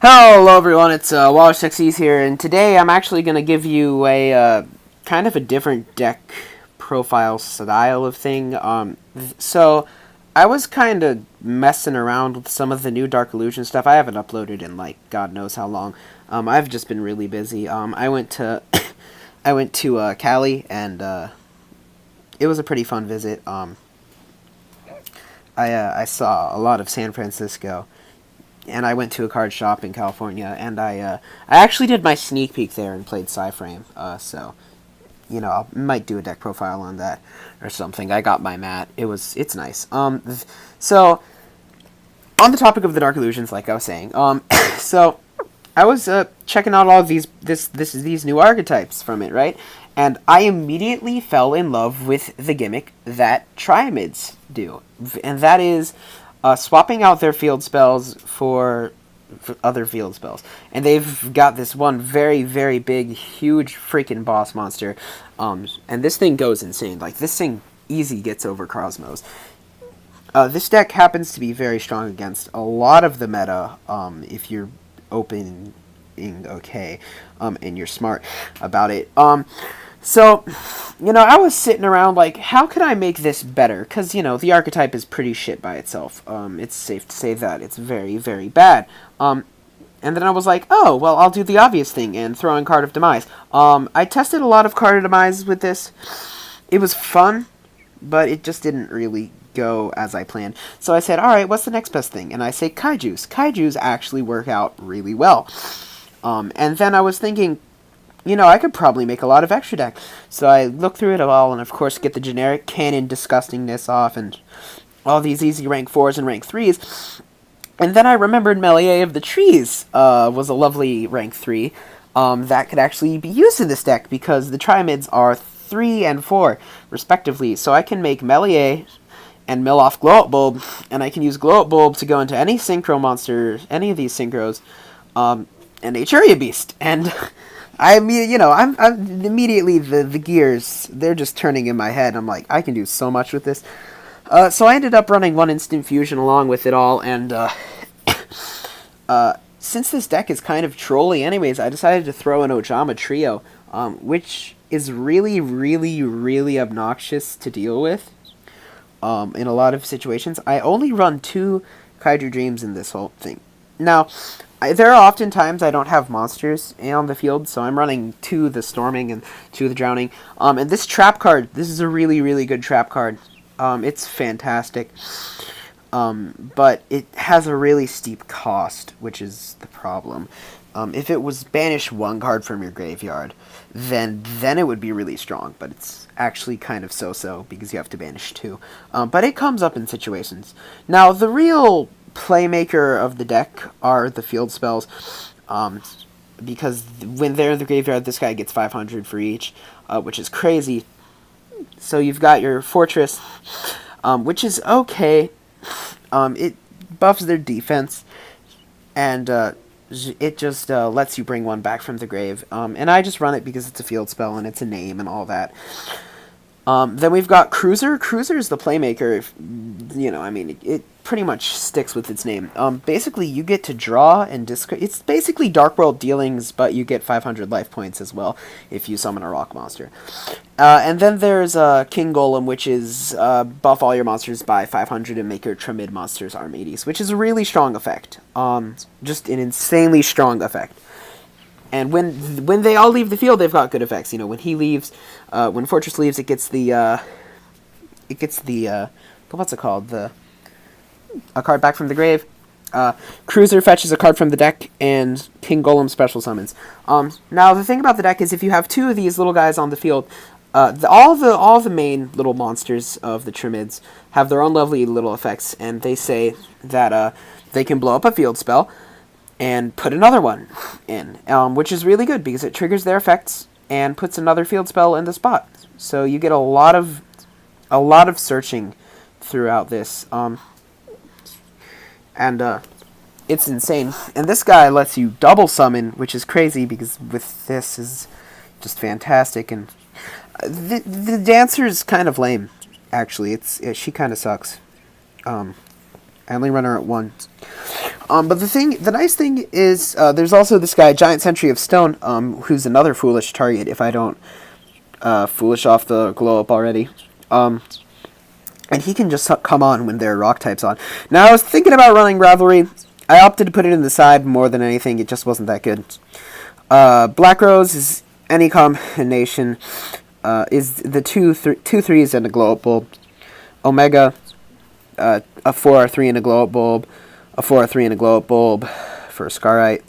Hello everyone, it's Walrusxyz here, and today I'm actually going to give you a kind of a different deck profile style of thing. So I was kind of messing around with some of the new Dark Illusion stuff. I haven't uploaded in like God knows how long. I've just been really busy. I went to I went to Cali, and it was a pretty fun visit. I saw a lot of San Francisco. And I went to a card shop in California, and I actually did my sneak peek there and played PSY-Frame. So, you know, I might do a deck profile on that or something. I got my mat. It's nice. So on the topic of the Dark Illusions, like I was saying, so I was checking out all of these new archetypes from it, right? And I immediately fell in love with the gimmick that Triamids do, and that is swapping out their field spells for other field spells. And they've got this one very, very big, huge freaking boss monster. And this thing goes insane. Like, this thing easy gets over Cosmos. This deck happens to be very strong against a lot of the meta, if you're opening okay, and you're smart about it. So, you know, I was sitting around like, how could I make this better? Because, you know, the archetype is pretty shit by itself. It's safe to say that. It's very, very bad. And then I was like, oh, well, I'll do the obvious thing and throw in Card of Demise. I tested a lot of Card of Demise with this. It was fun, but it just didn't really go as I planned. So I said, alright, what's the next best thing? And I say Kaijus. Kaijus actually work out really well. And then I was thinking, you know, I could probably make a lot of extra deck. So I look through it all, and of course get the generic canon disgustingness off, and all these easy rank 4s and rank 3s. And then I remembered Meliae of the Trees was a lovely rank 3 that could actually be used in this deck, because the Triamids are 3 and 4, respectively. So I can make Meliae and mill off Glow Up Bulb, and I can use Glow Up Bulb to go into any Synchro monster, any of these Synchros, and Naturia Beast. And I mean, you know, I'm immediately the gears, they're just turning in my head. I'm like, I can do so much with this. So I ended up running one Instant Fusion along with it all, and since this deck is kind of trolly anyways, I decided to throw an Ojama Trio, which is really, really, really obnoxious to deal with in a lot of situations. I only run 2 Kaiju Dreams in this whole thing. Now, there are often times I don't have monsters on the field, so I'm running 2 the Storming and 2 the Drowning. And this trap card, this is a really, really good trap card. It's fantastic. But it has a really steep cost, which is the problem. If it was banish 1 card from your graveyard, then it would be really strong, but it's actually kind of so-so, because you have to banish 2. But it comes up in situations. Now, the real playmaker of the deck are the field spells, because when they're in the graveyard, this guy gets 500 for each, which is crazy. So you've got your Fortress, which is okay. It buffs their defense, and it just lets you bring 1 back from the grave. And I just run it because it's a field spell and it's a name and all that. Then we've got Cruiser. Cruiser is the playmaker. You know, I mean, it pretty much sticks with its name. Basically, you get to draw and discard. It's basically Dark World dealings, but you get 500 life points as well if you summon a rock monster. And then there's King Golem, which is buff all your monsters by 500 and make your Triamid monsters Armades, which is a really strong effect. Just an insanely strong effect. And when they all leave the field, they've got good effects. You know, when he leaves, when Fortress leaves, it gets the what's it called? A card back from the grave. Cruiser fetches a card from the deck, and King Golem special summons. Now the thing about the deck is, if you have 2 of these little guys on the field, all the main little monsters of the Triamids have their own lovely little effects, and they say that they can blow up a field spell and put another one in, which is really good because it triggers their effects and puts another field spell in the spot. So you get a lot of searching throughout this, and it's insane. And this guy lets you double summon, which is crazy because with this is just fantastic. And the dancer's kind of lame, actually. She kind of sucks. I only run her at once. But the nice thing is, there's also this guy, Giant Sentry of Stone, who's another foolish target if I don't foolish off the glow up already. And he can just come on when there are rock types on. Now, I was thinking about running Ravelry. I opted to put it in the side more than anything. It just wasn't that good. Black Rose is any combination. Is the two threes and a glow up bulb. Omega, a 4/3 and a glow up bulb. A 4/3 and a glow up bulb for a Scarite.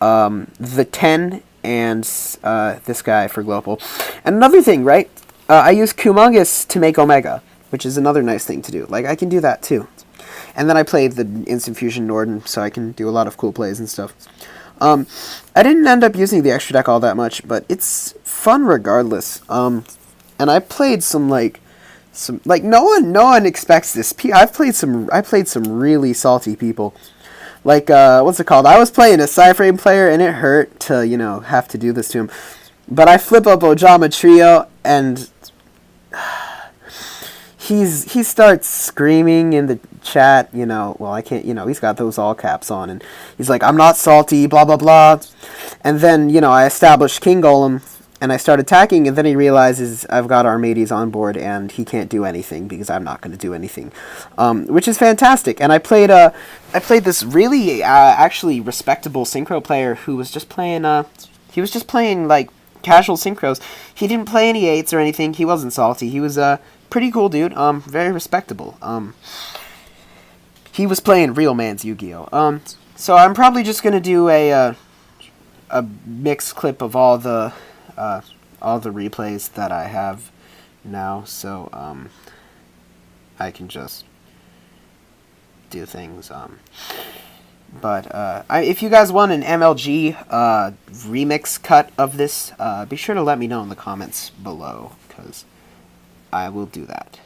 The 10 and this guy for glow up bulb. And another thing, right? I use Kumongous to make Omega, which is another nice thing to do. Like, I can do that too. And then I played the Instant Fusion Norden, so I can do a lot of cool plays and stuff. I didn't end up using the extra deck all that much, but it's fun regardless. And I played no one expects this. I played some really salty people. Like, what's it called? I was playing a PSY-Frame player, and it hurt to, have to do this to him. But I flip up Ojama Trio, and he starts screaming in the chat, well, I can't, he's got those all caps on, and he's like, I'm not salty, blah, blah, blah. And then, I established King Golem, and I start attacking, and then he realizes I've got Armades on board, and he can't do anything, because I'm not going to do anything. Which is fantastic. And I played this really, actually respectable synchro player who was just playing, like, casual synchros. He didn't play any 8s or anything. He wasn't salty. He was a pretty cool dude. Very respectable. He was playing real man's Yu-Gi-Oh. So I'm probably just gonna do a mixed clip of all the replays that I have now, so I can just do things. But if you guys want an MLG remix cut of this, be sure to let me know in the comments below, because I will do that.